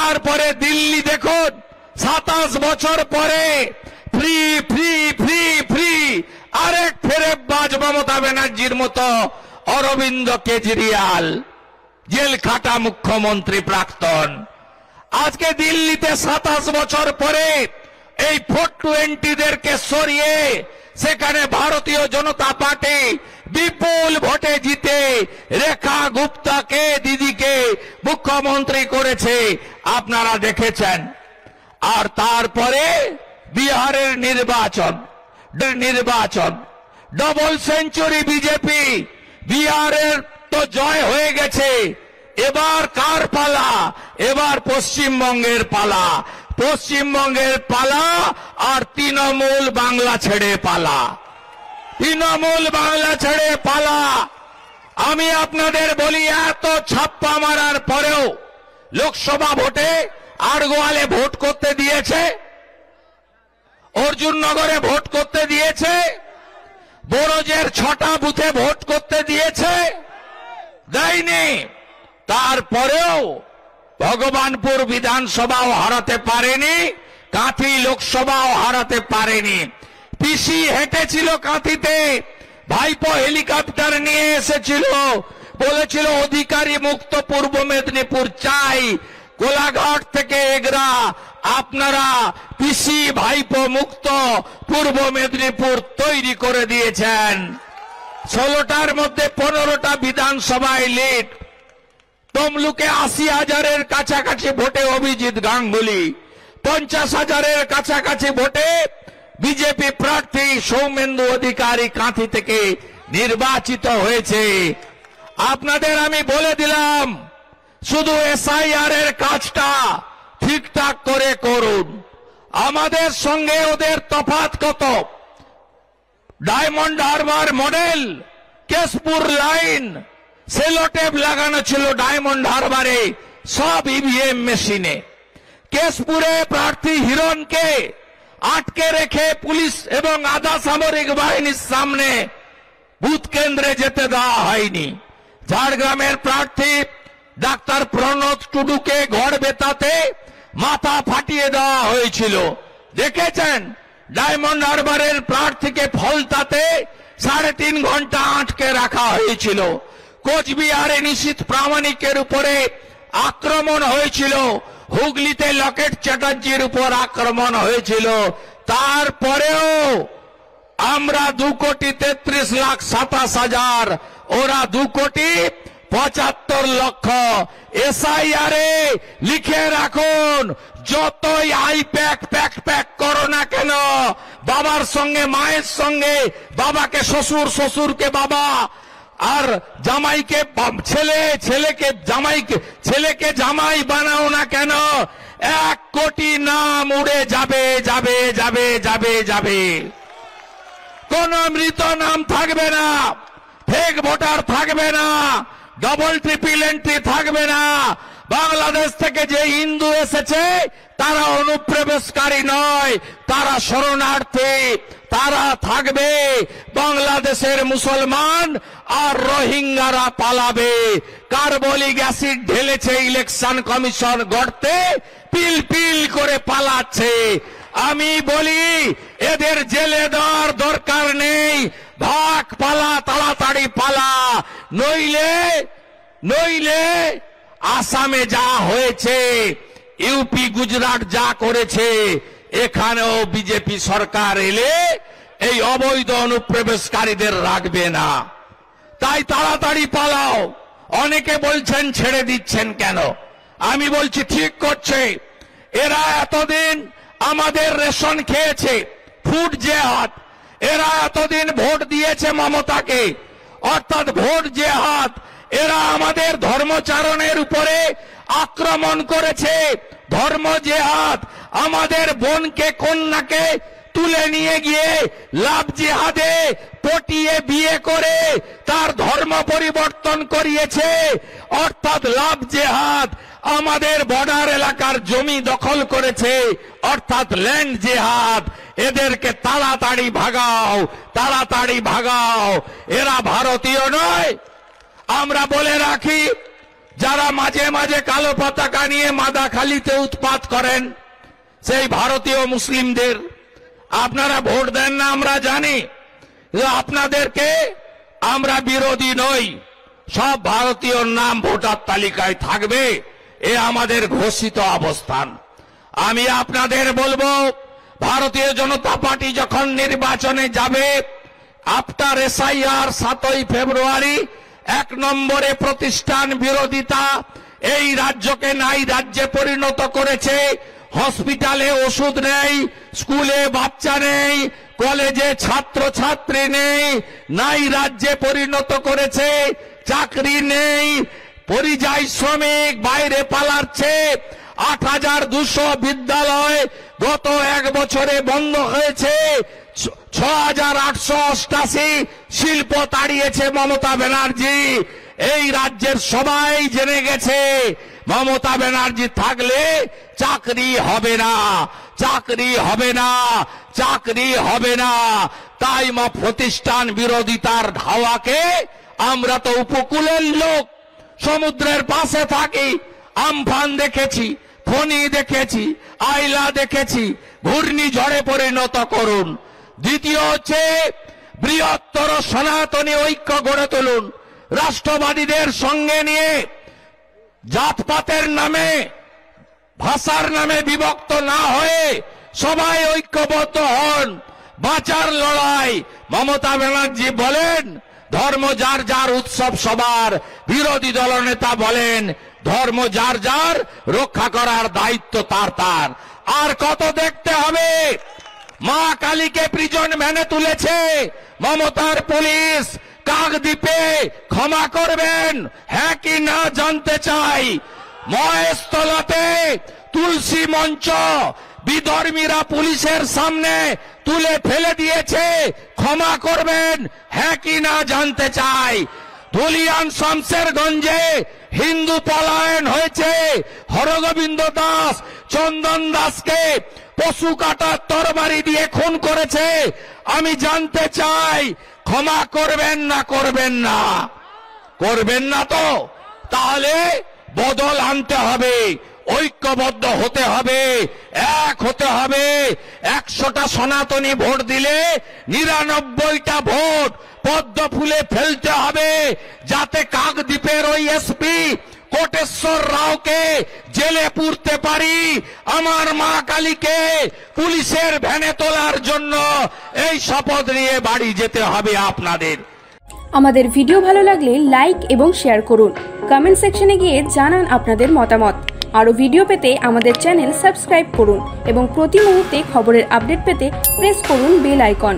তারপরে দিল্লি দেখুন 27 বছর পরে ফ্রি ফ্রি ফ্রি ফ্রি আরেক ফেরেববাজ মমতা ব্যানার্জির মতো অরবিন্দ কেজরিওয়াল জেল খাটা মুখ্যমন্ত্রী প্রাক্তন। আজকে দিল্লিতে 27 বছর পরে এই 420দেরকে সরিয়ে সেখানে ভারতীয় জনতা পার্টি বিপুল ভোটে জিতে রেখা গুপ্তাকে দিদিকে মুখ্যমন্ত্রী করেছে, আপনারা দেখেছেন। আর তারপরে বিহারের নির্বাচন ডবল সেঞ্চুরি বিজেপি, বিহারের তো জয় হয়ে গেছে, এবার কার পালা? এবার পশ্চিমবঙ্গের পালা। পশ্চিমবঙ্গের পালা আর তৃণমূল বাংলা ছেড়ে পালা, তৃণমূল বাংলা ছেড়ে পালা। আমি আপনাদের বলি, এত ছাপ্পা মারার পরেও লোকসভা ভোটে আড়গোয়ালে ভোট করতে দিয়েছে, অর্জুননগরে ভোট করতে দিয়েছে, বড়জের 6টা বুথে ভোট করতে দিয়েছে, দেয়নি। তারপরেও ভগবানপুর বিধানসভাও হারাতে পারেনি, কাঁথি লোকসভাও হারাতে পারেনি। পিসি হেঁটেছিল কাঁথিতে, ভাইপো হেলিকপ্টার নিয়ে এসেছিল, বলেছিল অধিকারী মুক্ত পূর্ব মেদিনীপুর চাই। কোলাঘাট থেকে এগরা আপনারা পিসি ভাইপো মুক্ত পূর্ব মেদিনীপুর তৈরি করে দিয়েছেন। 16টার মধ্যে 15টা বিধানসভায় লিড। তমলুকে 80,000-এর কাছাকাছি ভোটে অভিজিৎ গাঙ্গুলি, 50,000-এর কাছাকাছি ভোটে বিজেপি প্রার্থী সৌমেন্দু অধিকারী কাঁথি থেকে নির্বাচিত হয়েছে। আপনাদের আমি বলে দিলাম, শুধু এসআইআর-এর কাজটা ঠিকঠাক করে করুন। আমাদের সঙ্গে ওদের তফাৎ কত? Diamond Harbour model, Keshpur line, Sellotape লাগানো ছিল ডায়মন্ড হারবারে, সব ইভিএম মেশিনে। কেশপুরে প্রার্থী হিরণকে আটকে রেখে পুলিশ এবং আধা সামরিক বাহিনীর সামনে বুথ কেন্দ্রে যেতে দেওয়া হয়নি। ঝাড়গ্রামের প্রার্থী ডাক্তার প্রণত টুডুকে গড়বেতাতে মাথা ফাটিয়ে দেওয়া হয়েছিল, দেখেছেন। ডায়মন্ড হারবারের প্রার্থীকে ফলতাতে 3.5 ঘন্টা আটকে রাখা হয়েছিল। কোচবিহারে নিশীথ প্রামাণিকের উপরে আক্রমণ হয়েছিল, হুগলিতে লকেট চ্যাটার্জির উপর আক্রমণ হয়েছিল। তারপরেও আমরা 2,33,27,000, ওরা 2,75,00,000। এসআইআরে লিখে রাখুন, যতই প্যাক করো না কেন, বাবার সঙ্গে মায়ের সঙ্গে, বাবাকে শ্বশুর, শ্বশুরকে বাবা, আর জামাইকে ছেলে, ছেলেকে জামাই বানাও না কেন, 1 কোটি নাম উড়ে যাবে যাবে যাবে যাবে যাবে। কোন মৃত নাম থাকবে না, ফেক ভোটার থাকবে না, ডবল ট্রিপল এন্ট্রি থাকবে না। বাংলাদেশ থেকে যে হিন্দু এসেছে তারা অনুপ্রবেশকারী নয়, তারা শরণার্থী, তারা থাকবে। বাংলাদেশের মুসলমান আর রোহিঙ্গারা পালাবে। কার্বলিক অ্যাসিড ঢেলেছে ইলেকশন কমিশন গড়তে, পিল পিল করে পালাচ্ছে। আমি বলি, এদের জেলে দেওয়ার দরকার নেই, ভাগ, পালা, তাড়াতাড়ি পালা। নইলে আসামে যা হয়েছে, ইউপি গুজরাট যা করেছে, এখানেও বিজেপি সরকার এলে এই অবৈধ অনুপ্রবেশকারীদের রাখবে না। তাই তাড়াতাড়ি পালাও। অনেকে বলছেন ছেড়ে দিচ্ছেন কেন? আমি বলছি ঠিক করছে। এরা এতদিন আমাদের রেশন খেয়েছে, ফুড জেহাদ। এরা এতদিন ভোট দিয়েছে মমতাকে, অর্থাৎ ভোট জেহাদ। এরা আমাদের ধর্মচারণের উপরে আক্রমণ করেছে, ধর্ম জেহাদ। আমাদের বোনকে, কন্যাকে তুলে নিয়ে গিয়ে লাভ জেহাদে পটিয়ে বিয়ে করে তার ধর্ম পরিবর্তন করিয়েছে, অর্থাৎ লাভ জেহাদ। আমাদের বর্ডার এলাকার জমি দখল করেছে, অর্থাৎ ল্যান্ড জেহাদ। এদেরকে তাড়াতাড়ি ভাগাও, তাড়াতাড়ি ভাগাও। এরা ভারতীয় নয়। আমরা বলে রাখি, যারা মাঝে মাঝে কালো পতাকা নিয়ে মাদাখালীতে উৎপাত করেন, সেই ভারতীয় মুসলিমদের আপনারা ভোট দেন না আমরা জানি, আপনাদেরকে আমরা বিরোধী নই, সব ভারতীয় নাম ভোটার তালিকায় থাকবে, এ আমাদের ঘোষিত অবস্থান। আমি আপনাদের বলবো, ভারতীয় জনতা পার্টি যখন নির্বাচনে যাবে, আফটার এসআইআর 7ই ফেব্রুয়ারি 1 নম্বরে প্রতিষ্ঠান বিরোধিতা এই রাজ্যকে নাই রাজ্যে পরিণত করেছে। হসপিটালে ওষুধ নেই, স্কুলে বাচ্চা নেই, কলেজে ছাত্র ছাত্রী নেই, নাই রাজ্যে পরিণত করেছে। চাকরি নেই, পরিযায়ী শ্রমিক বাইরে পালাচ্ছে। 8200 বিদ্যালয় গত 1 বছরে বন্ধ হয়েছে। 6888 শিল্প তাড়িয়েছে মমতা ব্যানার্জি। এই রাজ্যের সবাই জেনে গেছে, মমতা ব্যানার্জি থাকলে চাকরি হবে না, চাকরি হবে না, চাকরি হবে না। তাই প্রতিষ্ঠান বিরোধিতার ধাওয়াকে আমরা তো উপকূলের লোক, সমুদ্রের পাশে থাকি, আমফান দেখেছি, ফণী দেখেছি, আইলা দেখেছি, ঘূর্ণিঝড়ে পরিণত করুন। দ্বিতীয় হচ্ছে বৃহত্তর সনাতনী ঐক্য গড়ে তুলুন। রাষ্ট্রবাদীদের সঙ্গে নিয়ে জাতপাতের নামে, ভাষার নামে বিভক্ত না হয়ে সবাই ঐক্যবদ্ধ হন। বাঁচার লড়াই। মমতা ব্যানার্জি বলেন ধর্ম যার যার, উৎসব সবার। বিরোধী দলনেতা বলেন ধর্ম যার যার, রক্ষা করার দায়িত্ব তার তার। আর কত দেখতে হবে? মা কালীকে প্রিজন ভ্যানে তুলেছে মমতার পুলিশ। কাকদ্বীপে ক্ষমা করবেন হ্যাঁ কি না জানতে চাই। মহেশতলাতে তুলসী মঞ্চ বিধর্মীরা পুলিশের সামনে তুলে ফেলে দিয়েছে, ক্ষমা করবেন হ্যাঁ কি না জানতে চাই। ধুলিয়ান শামশেরগঞ্জে হিন্দু পলায়ন হয়েছে। হরগোবিন্দ দাস, চন্দন দাসকে পশু কাটার তরবারি দিয়ে খুন করেছে। আমি জানতে চাই ক্ষমা করবেন না করবেন না? করবেন না তো? তাহলে বদল আনতে হবে, ঐক্যবদ্ধ হতে হবে, এক হতে হবে। 100টা সনাতনী ভোট দিলে 99টা ভোট পদ্ম ফুলে ফেলতে হবে, যাতে কাকদ্বীপের ওই এসপি কোটেশ্বর রাওকে জেলে পুরতে পারি। আমার মা কালীকে পুলিশের ভ্যানে তোলার জন্য এই শপথ নিয়ে বাড়ি যেতে হবে আপনাদের। আমাদের ভিডিও ভালো লাগলে লাইক এবং শেয়ার করুন। কমেন্ট সেকশনে গিয়ে জানান আপনাদের মতামত। আরো ভিডিও পেতে আমাদের চ্যানেল সাবস্ক্রাইব করুন এবং প্রতি মুহূর্তে খবরের আপডেট পেতে প্রেস করুন বেল আইকন।